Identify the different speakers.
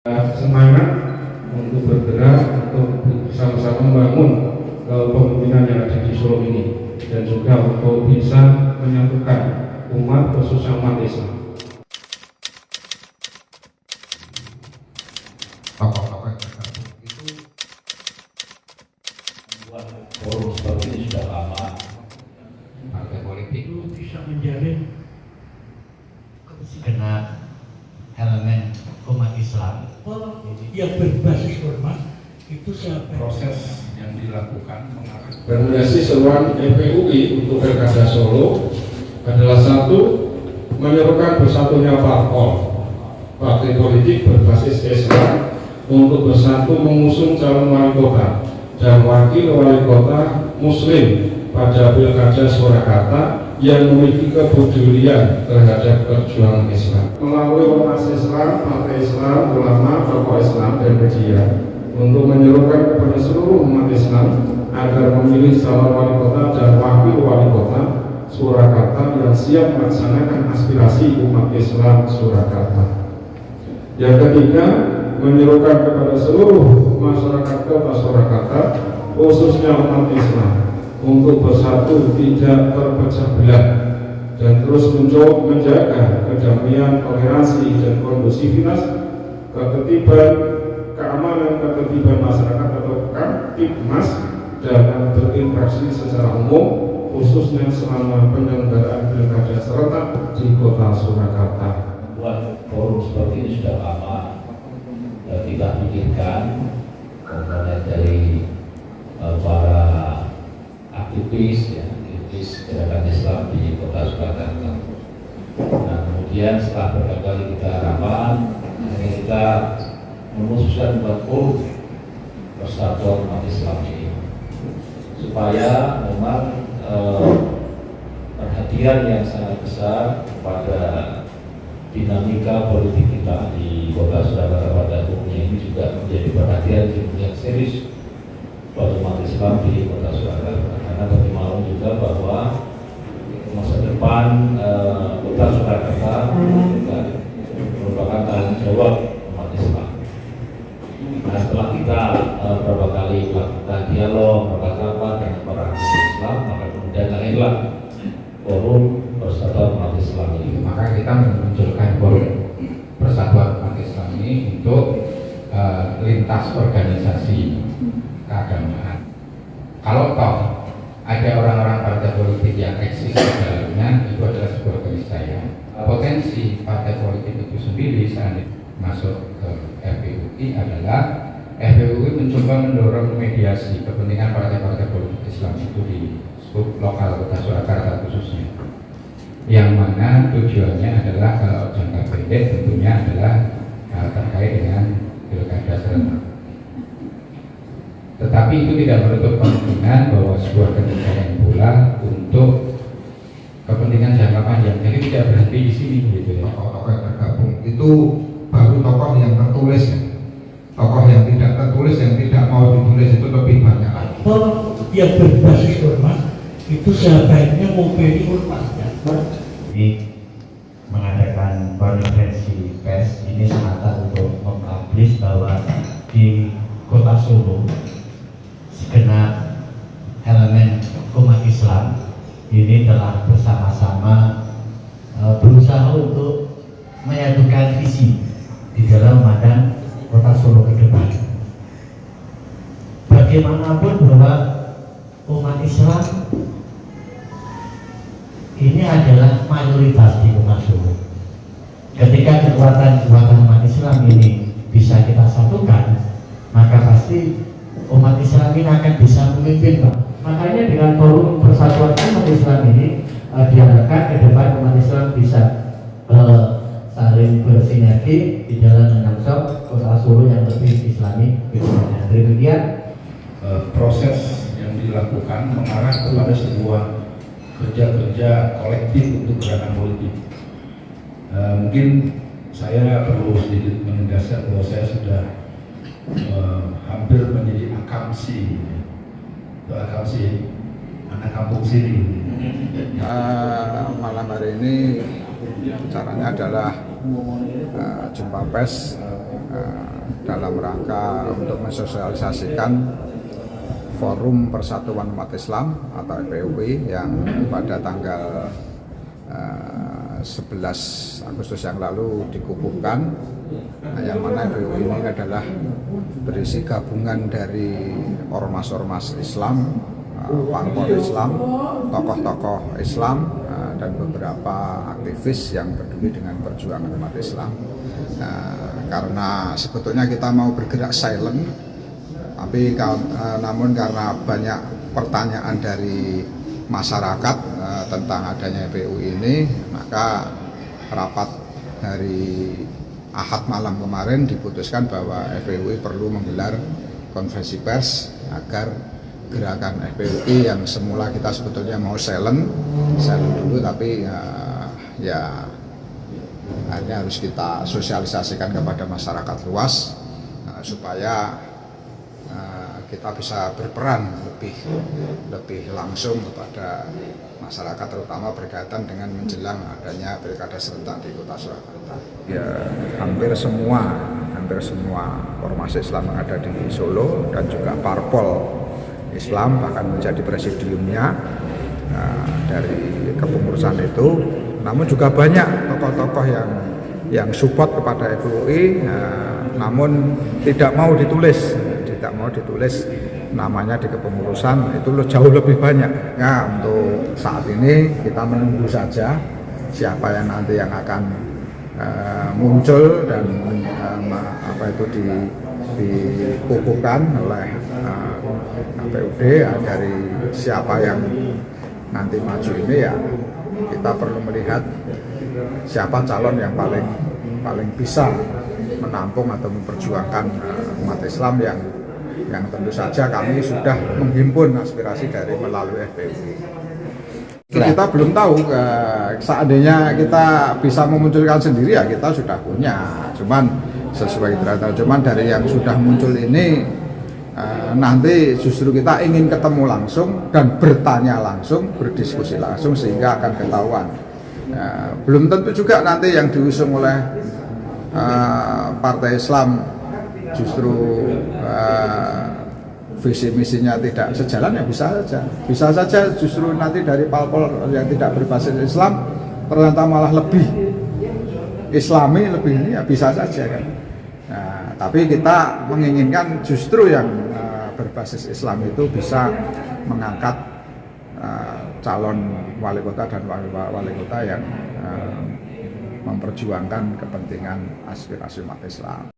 Speaker 1: Semangat untuk bergerak untuk sama-sama membangun kepemimpinan yang ada di Solo ini, dan juga untuk bisa menyatukan umat, khususnya umat Islam.
Speaker 2: Tokoh-tokoh itu
Speaker 3: membuat forum seperti ini sudah lama.
Speaker 2: partai politik
Speaker 4: itu bisa menjalin
Speaker 5: segenap elemen umat Islam
Speaker 4: yang berbasis hormat itu siapa?
Speaker 3: Proses yang dilakukan mengarah
Speaker 1: Rekomendasi seruan FPUI untuk Pilkada Solo adalah: satu, menyerukan bersatunya partai politik berbasis Islam untuk bersatu mengusung calon wali kota dan wakil wali kota Muslim pada Pilkada Surakarta yang memiliki kepedulian terhadap perjuangan Islam. Melalui ormas Islam, partai Islam, ulama, tokoh Islam, dan media untuk menyerukan kepada seluruh umat Islam agar memilih calon wali kota dan wakil wali kota Surakarta yang siap melaksanakan aspirasi umat Islam Surakarta. Yang ketiga, menyerukan kepada seluruh masyarakat kota Surakarta, khususnya umat Islam, untuk bersatu, tidak terpecah belah, dan terus menjaga kedamaian, toleransi, dan kondusivitas, ketertiban, keamanan, ketertiban masyarakat atau Kamtibmas dalam berinteraksi secara umum, khususnya selama penyelenggaraan pilkada serentak di kota Surakarta.
Speaker 3: membuat forum seperti ini sudah lama. Kita pikirkan komponen dari para aktivis gerakan Islam di kota Surakarta. Nah, kemudian setelah berkali-kali kita rapat, akhirnya kita memutuskan membuat forum persatuan umat Islam ini, supaya memang perhatian yang sangat besar pada dinamika politik kita di kota Surakarta pada umumnya ini juga menjadi perhatian yang serius pada umat Islam di kota Surakarta, karena bagaimanapun juga bahwa masa depan kota Surakarta juga merupakan tanggung jawab umat Islam. Nah, setelah kita beberapa kali melakukan dialog, melakukan rapat dengan para aktivis Islam, maka kemudian lahirlah forum persatuan umat Islam ini.
Speaker 2: maka kita memunculkan forum persatuan umat Islam ini untuk lintas organisasi keagamaan. Kalau toh ada orang-orang partai politik yang eksis di dalamnya, itu adalah sebuah keniscayaan. Potensi partai politik itu sendiri saat masuk ke FPUI adalah FPUI mencoba mendorong mediasi kepentingan partai-partai politik Islam itu di skup lokal kota Surakarta khususnya, yang mana tujuannya adalah kalau jangka pendek tentunya adalah terkait dengan pilkada serentak. Tetapi itu tidak menutup kemungkinan bahwa sebuah keniscayaan pula untuk kepentingan jangka panjang. Jadi tidak berhenti di sini gitu ya.
Speaker 6: Tokoh-tokoh yang tergabung itu baru tokoh yang tertulis ya. Tokoh yang tidak tertulis, yang tidak mau ditulis itu lebih banyak lagi.
Speaker 4: Yang berbasis hormat itu sebaiknya memberi hormatnya.
Speaker 5: Jadi mengadakan konferensi pers ini semata untuk mempublish bahwa di kota Solo segenap elemen umat Islam ini telah bersama-sama berusaha untuk menyatukan visi di dalam memandang kota Solo ke depan. Bagaimanapun bahwa umat Islam ini adalah mayoritas di kota Solo. Ketika kekuatan-kekuatan umat Islam ini bisa kita satukan, maka pasti umat Islam ini akan bisa memimpin, Pak. Makanya dengan forum persatuan umat Islam ini diharapkan ke depan umat Islam bisa saling bersinergi di dalam menyongsong kota Solo yang lebih Islami. Demikian
Speaker 3: Proses yang dilakukan mengarah kepada sebuah kerja-kerja kolektif untuk gerakan politik. Mungkin saya perlu sedikit menegaskan bahwa saya sudah hampir menjadi akamsi, anak kampung sini.
Speaker 6: Malam hari ini caranya adalah jumpa pers
Speaker 7: dalam rangka untuk mensosialisasikan Forum Persatuan Umat Islam atau FPUI yang pada tanggal 11 Agustus yang lalu dikukuhkan, yang mana FPUI ini adalah berisi gabungan dari ormas-ormas Islam, parpol Islam, tokoh-tokoh Islam, dan beberapa aktivis yang peduli dengan perjuangan umat Islam. Karena sebetulnya kita mau bergerak silent, tapi namun karena banyak pertanyaan dari masyarakat tentang adanya FPUI ini, maka rapat hari Ahad malam kemarin diputuskan bahwa FPUI perlu menggelar konferensi pers agar gerakan FPUI yang semula kita sebetulnya mau silent dulu, tapi ya akhirnya harus kita sosialisasikan kepada masyarakat luas supaya kita bisa berperan lebih langsung kepada masyarakat, terutama berkaitan dengan menjelang adanya pilkada serentak di Kota Surakarta. Ya, hampir semua ormas Islam yang ada di Solo dan juga parpol Islam bahkan menjadi presidiumnya dari kepengurusan itu. Namun juga banyak tokoh-tokoh yang support kepada FPUI, namun tidak mau ditulis namanya di kepengurusan, itu jauh lebih banyak. Nah, untuk saat ini kita menunggu saja siapa yang nanti yang akan muncul dan dikukuhkan oleh KPUD. Dari siapa yang nanti maju ini, ya kita perlu melihat siapa calon yang paling bisa menampung atau memperjuangkan umat Islam yang tentu saja kami sudah menghimpun aspirasi dari melalui FPUI. Kita belum tahu, seandainya kita bisa memunculkan sendiri ya kita sudah punya. Cuman sesuai kriteria, cuman dari yang sudah muncul ini nanti justru kita ingin ketemu langsung dan bertanya langsung, berdiskusi langsung sehingga akan ketahuan. Belum tentu juga nanti yang diusung oleh Partai Islam justru visi misinya tidak sejalan, ya bisa saja justru nanti dari parpol yang tidak berbasis Islam ternyata malah lebih Islami, lebih ini, ya bisa saja kan. Nah, tapi kita menginginkan justru yang berbasis Islam itu bisa mengangkat calon wali kota dan wali kota yang memperjuangkan kepentingan aspirasi umat Islam.